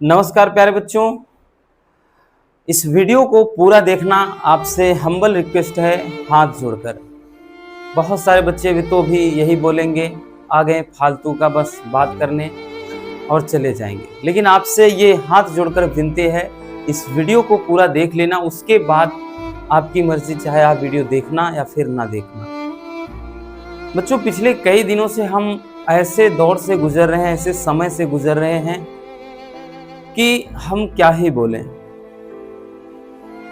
नमस्कार प्यारे बच्चों, इस वीडियो को पूरा देखना आपसे हम्बल रिक्वेस्ट है, हाथ जोड़कर। बहुत सारे बच्चे भी तो भी यही बोलेंगे, आ गए फालतू का बस बात करने और चले जाएंगे। लेकिन आपसे ये हाथ जोड़कर विनती है, इस वीडियो को पूरा देख लेना। उसके बाद आपकी मर्जी, चाहे आप वीडियो देखना या फिर ना देखना। बच्चों, पिछले कई दिनों से हम ऐसे दौर से गुजर रहे हैं, ऐसे समय से गुजर रहे हैं कि हम क्या ही बोलें।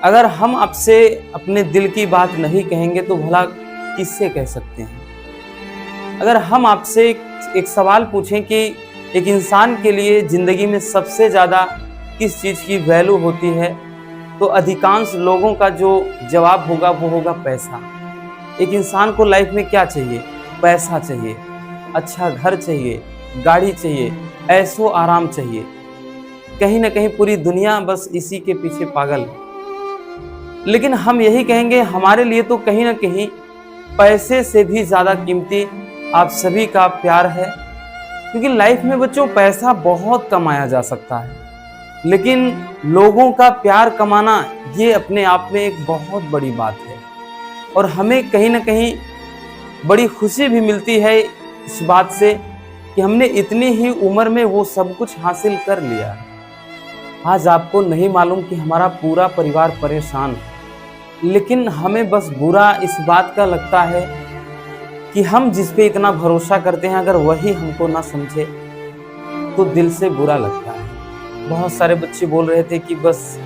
अगर हम आपसे अपने दिल की बात नहीं कहेंगे तो भला किससे कह सकते हैं। अगर हम आपसे एक सवाल पूछें कि एक इंसान के लिए जिंदगी में सबसे ज़्यादा किस चीज़ की वैल्यू होती है, तो अधिकांश लोगों का जो जवाब होगा वो होगा पैसा। एक इंसान को लाइफ में क्या चाहिए? पैसा चाहिए, अच्छा घर चाहिए, गाड़ी चाहिए, ऐशो आराम चाहिए। कहीं ना कहीं पूरी दुनिया बस इसी के पीछे पागल है। लेकिन हम यही कहेंगे, हमारे लिए तो कहीं ना कहीं पैसे से भी ज़्यादा कीमती आप सभी का प्यार है। क्योंकि लाइफ में बच्चों पैसा बहुत कमाया जा सकता है, लेकिन लोगों का प्यार कमाना ये अपने आप में एक बहुत बड़ी बात है। और हमें कहीं ना कहीं बड़ी खुशी भी मिलती है इस बात से कि हमने इतनी ही उम्र में वो सब कुछ हासिल कर लिया। आज आपको नहीं मालूम कि हमारा पूरा परिवार परेशान है, लेकिन हमें बस बुरा इस बात का लगता है कि हम जिस पे इतना भरोसा करते हैं, अगर वही हमको ना समझे तो दिल से बुरा लगता है। बहुत सारे बच्चे बोल रहे थे कि बस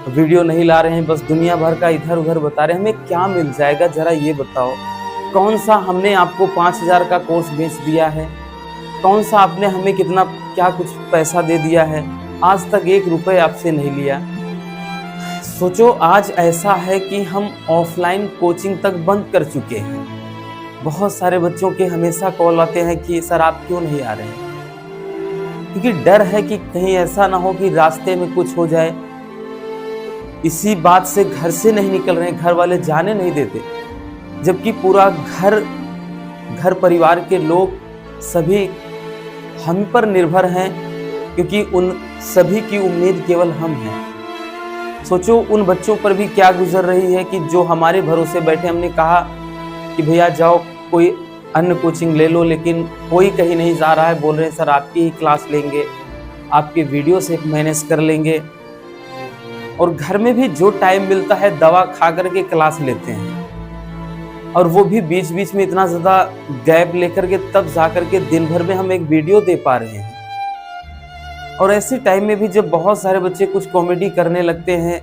वीडियो नहीं ला रहे हैं, बस दुनिया भर का इधर उधर बता रहे हैं। हमें क्या मिल जाएगा, जरा ये बताओ। कौन सा हमने आपको 5,000 का कोर्स बेच दिया है? कौन सा आपने हमें कितना क्या कुछ पैसा दे दिया है? आज तक 1 रुपए आपसे नहीं लिया। सोचो, आज ऐसा है कि हम ऑफलाइन कोचिंग तक बंद कर चुके हैं। बहुत सारे बच्चों के हमेशा कॉल आते हैं कि सर आप क्यों नहीं आ रहे हैं, क्योंकि डर है कि कहीं ऐसा ना हो कि रास्ते में कुछ हो जाए। इसी बात से घर से नहीं निकल रहे हैं, घर वाले जाने नहीं देते, जबकि पूरा घर परिवार के लोग सभी हम पर निर्भर हैं, क्योंकि उन सभी की उम्मीद केवल हम हैं। सोचो उन बच्चों पर भी क्या गुजर रही है कि जो हमारे भरोसे बैठे। हमने कहा कि भैया जाओ कोई अन्य कोचिंग ले लो, लेकिन कोई कहीं नहीं जा रहा है। बोल रहे हैं सर आपकी ही क्लास लेंगे, आपके वीडियो से मैनेज कर लेंगे। और घर में भी जो टाइम मिलता है दवा खा करके क्लास लेते हैं, और वो भी बीच बीच में इतना ज़्यादा गैप लेकर के तब जा करके दिन भर में हम एक वीडियो दे पा रहे हैं। और ऐसे टाइम में भी जब बहुत सारे बच्चे कुछ कॉमेडी करने लगते हैं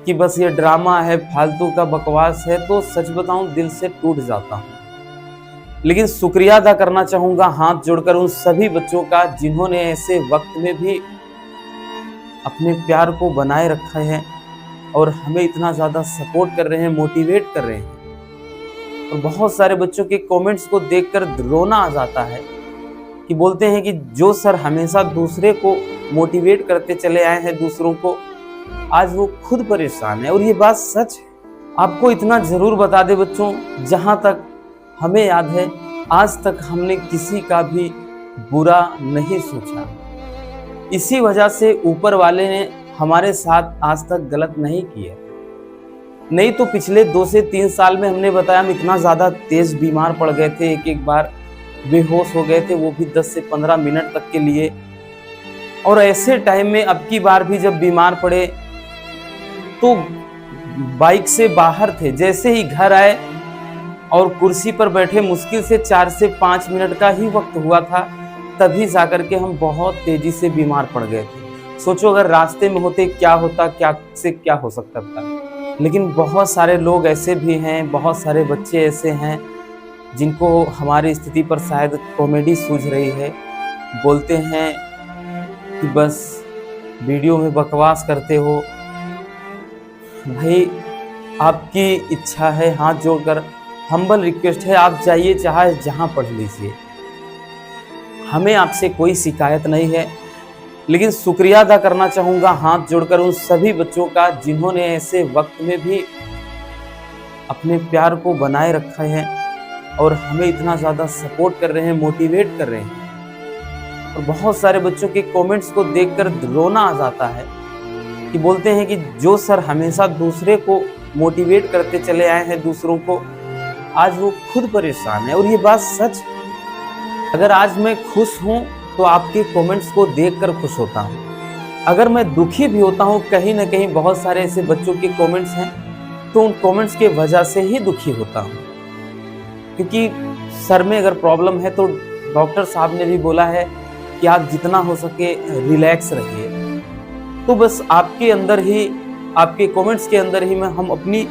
कि बस ये ड्रामा है, फालतू का बकवास है, तो सच बताऊं दिल से टूट जाता हूं। लेकिन शुक्रिया अदा करना चाहूंगा हाथ जोड़कर उन सभी बच्चों का जिन्होंने ऐसे वक्त में भी अपने प्यार को बनाए रखा है और हमें इतना ज़्यादा सपोर्ट कर रहे हैं, मोटिवेट कर रहे हैं। और बहुत सारे बच्चों के कमेंट्स को देखकर रोना आ जाता है कि बोलते हैं कि जो सर हमेशा दूसरे को मोटिवेट करते चले आए हैं दूसरों को, आज वो खुद परेशान है। और ये बात सच है। आपको इतना जरूर बता दे बच्चों, जहाँ तक हमें याद है आज तक हमने किसी का भी बुरा नहीं सोचा। इसी वजह से ऊपर वाले ने हमारे साथ आज तक गलत नहीं किया। नहीं तो पिछले 2 से 3 साल में हमने बताया हम इतना ज़्यादा तेज बीमार पड़ गए थे, एक बार बेहोश हो गए थे, वो भी 10 से 15 मिनट तक के लिए। और ऐसे टाइम में अब की बार भी जब बीमार पड़े तो बाइक से बाहर थे, जैसे ही घर आए और कुर्सी पर बैठे, मुश्किल से 4 से 5 मिनट का ही वक्त हुआ था, तभी जाकर के हम बहुत तेजी से बीमार पड़ गए थे। सोचो अगर रास्ते में होते क्या होता, क्या से क्या हो सकता था। लेकिन बहुत सारे लोग ऐसे भी हैं, बहुत सारे बच्चे ऐसे हैं जिनको हमारी स्थिति पर शायद कॉमेडी सूझ रही है। बोलते हैं कि बस वीडियो में बकवास करते हो। भाई आपकी इच्छा है, हाथ जोड़कर हम्बल रिक्वेस्ट है, आप जाइए चाहे जहां पढ़ लीजिए, हमें आपसे कोई शिकायत नहीं है। लेकिन शुक्रिया अदा करना चाहूँगा हाथ जोड़कर उन सभी बच्चों का जिन्होंने ऐसे वक्त में भी अपने प्यार को बनाए रखा है और हमें इतना ज़्यादा सपोर्ट कर रहे हैं, मोटिवेट कर रहे हैं। और बहुत सारे बच्चों के कमेंट्स को देखकर रोना आ जाता है कि बोलते हैं कि जो सर हमेशा दूसरे को मोटिवेट करते चले आए हैं दूसरों को, आज वो खुद परेशान है। और ये बात सच, अगर आज मैं खुश हूँ तो आपके कमेंट्स को देखकर खुश होता हूँ। अगर मैं दुखी भी होता हूँ, कहीं ना कहीं बहुत सारे ऐसे बच्चों के कमेंट्स हैं तो उन कमेंट्स के वजह से ही दुखी होता हूँ। क्योंकि सर में अगर प्रॉब्लम है तो डॉक्टर साहब ने भी बोला है कि आप जितना हो सके रिलैक्स रहिए। तो बस आपके अंदर ही, आपके कमेंट्स के अंदर ही में हम अपनी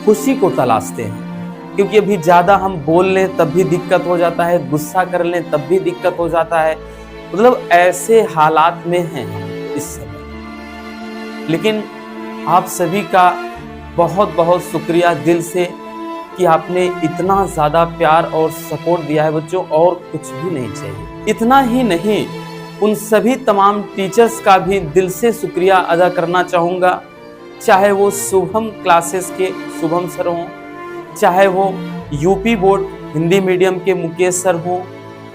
खुशी को तलाशते हैं। क्योंकि अभी ज़्यादा हम बोल लें तब भी दिक्कत हो जाता है, गुस्सा कर लें तब भी दिक्कत हो जाता है। मतलब ऐसे हालात में हैं हम इस समय। लेकिन आप सभी का बहुत बहुत शुक्रिया दिल से कि आपने इतना ज़्यादा प्यार और सपोर्ट दिया है बच्चों, और कुछ भी नहीं चाहिए। इतना ही नहीं, उन सभी तमाम टीचर्स का भी दिल से शुक्रिया अदा करना चाहूँगा, चाहे वो शुभम क्लासेस के शुभम सर हों, चाहे वो यूपी बोर्ड हिंदी मीडियम के मुकेश सर हों,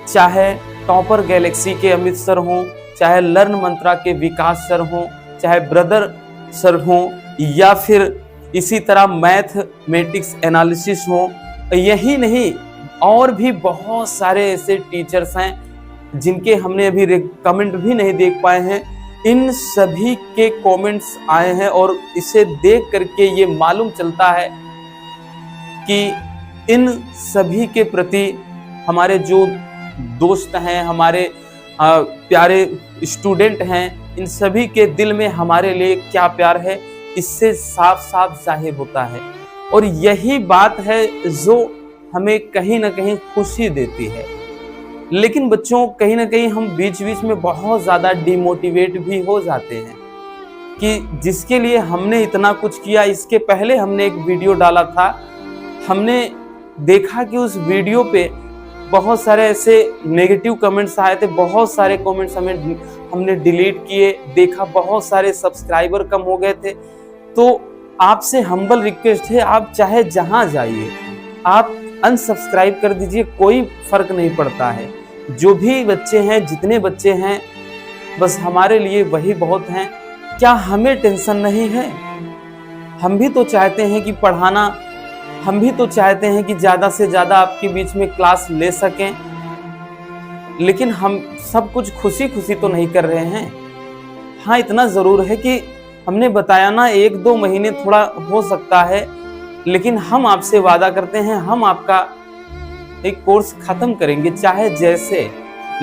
चाहे टॉपर गैलेक्सी के अमित सर हों, चाहे लर्न मंत्रा के विकास सर हों, चाहे ब्रदर सर हों, या फिर इसी तरह मैथमेटिक्स एनालिसिस हो। यही नहीं, और भी बहुत सारे ऐसे टीचर्स हैं जिनके हमने अभी कमेंट भी नहीं देख पाए हैं। इन सभी के कमेंट्स आए हैं और इसे देख करके ये मालूम चलता है कि इन सभी के प्रति हमारे जो दोस्त हैं, हमारे प्यारे स्टूडेंट हैं, इन सभी के दिल में हमारे लिए क्या प्यार है, इससे साफ साफ जाहिर होता है। और यही बात है जो हमें कहीं ना कहीं खुशी देती है। लेकिन बच्चों, कहीं ना कहीं हम बीच बीच में बहुत ज़्यादा डिमोटिवेट भी हो जाते हैं कि जिसके लिए हमने इतना कुछ किया। इसके पहले हमने एक वीडियो डाला था, हमने देखा कि उस वीडियो पे बहुत सारे ऐसे नेगेटिव कमेंट्स आए थे, बहुत सारे कमेंट्स हमने डिलीट किए। देखा बहुत सारे सब्सक्राइबर कम हो गए थे। तो आपसे हम्बल रिक्वेस्ट है, आप चाहे जहां जाइए आप अनसब्सक्राइब कर दीजिए, कोई फर्क नहीं पड़ता है। जो भी बच्चे हैं, जितने बच्चे हैं, बस हमारे लिए वही बहुत हैं। क्या हमें टेंशन नहीं है? हम भी तो चाहते हैं कि पढ़ाना, हम भी तो चाहते हैं कि ज़्यादा से ज़्यादा आपके बीच में क्लास ले सकें। लेकिन हम सब कुछ खुशी खुशी तो नहीं कर रहे हैं। हाँ, इतना ज़रूर है कि हमने बताया ना, 1-2 महीने थोड़ा हो सकता है, लेकिन हम आपसे वादा करते हैं हम आपका एक कोर्स ख़त्म करेंगे चाहे जैसे।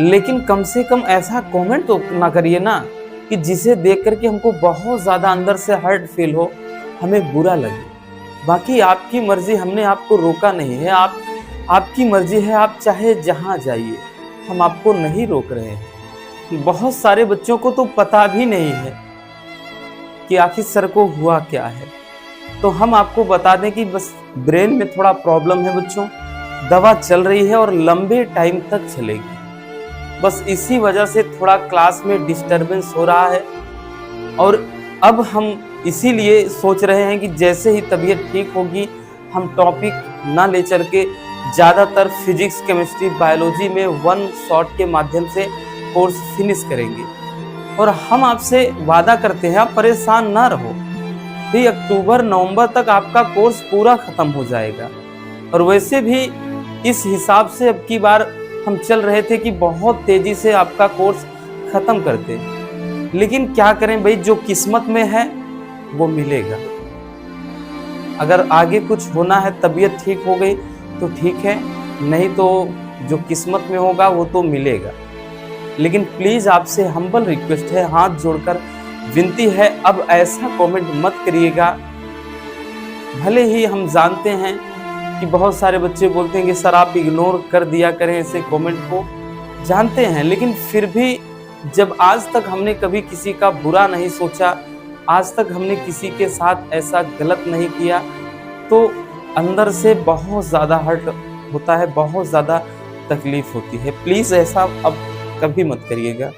लेकिन कम से कम ऐसा कमेंट तो ना करिए ना कि जिसे देख करके हमको बहुत ज़्यादा अंदर से हर्ट फील हो, हमें बुरा लगे। बाकी आपकी मर्जी, हमने आपको रोका नहीं है, आपकी मर्जी है, आप चाहे जहाँ जाइए, हम आपको नहीं रोक रहे हैं। बहुत सारे बच्चों को तो पता भी नहीं है कि आखिर सर को हुआ क्या है। तो हम आपको बता दें कि बस ब्रेन में थोड़ा प्रॉब्लम है बच्चों, दवा चल रही है और लंबे टाइम तक चलेगी। बस इसी वजह से थोड़ा क्लास में डिस्टरबेंस हो रहा है। और अब हम इसीलिए सोच रहे हैं कि जैसे ही तबीयत ठीक होगी, हम टॉपिक ना ले चल के ज़्यादातर फिजिक्स, केमिस्ट्री, बायोलॉजी में वन शॉट के माध्यम से कोर्स फिनिश करेंगे। और हम आपसे वादा करते हैं, आप परेशान ना रहो, भी अक्टूबर नवंबर तक आपका कोर्स पूरा ख़त्म हो जाएगा। और वैसे भी इस हिसाब से अब की बार हम चल रहे थे कि बहुत तेज़ी से आपका कोर्स ख़त्म करते, लेकिन क्या करें भाई, जो किस्मत में है वो मिलेगा। अगर आगे कुछ होना है, तबीयत ठीक हो गई तो ठीक है, नहीं तो जो किस्मत में होगा वो तो मिलेगा। लेकिन प्लीज़ आपसे हम्बल रिक्वेस्ट है, हाथ जोड़कर विनती है, अब ऐसा कमेंट मत करिएगा। भले ही हम जानते हैं कि बहुत सारे बच्चे बोलते हैं कि सर आप इग्नोर कर दिया करें ऐसे कमेंट को, जानते हैं, लेकिन फिर भी जब आज तक हमने कभी किसी का बुरा नहीं सोचा, आज तक हमने किसी के साथ ऐसा गलत नहीं किया, तो अंदर से बहुत ज़्यादा हर्ट होता है, बहुत ज़्यादा तकलीफ़ होती है। प्लीज़ ऐसा अब कभी मत करिएगा।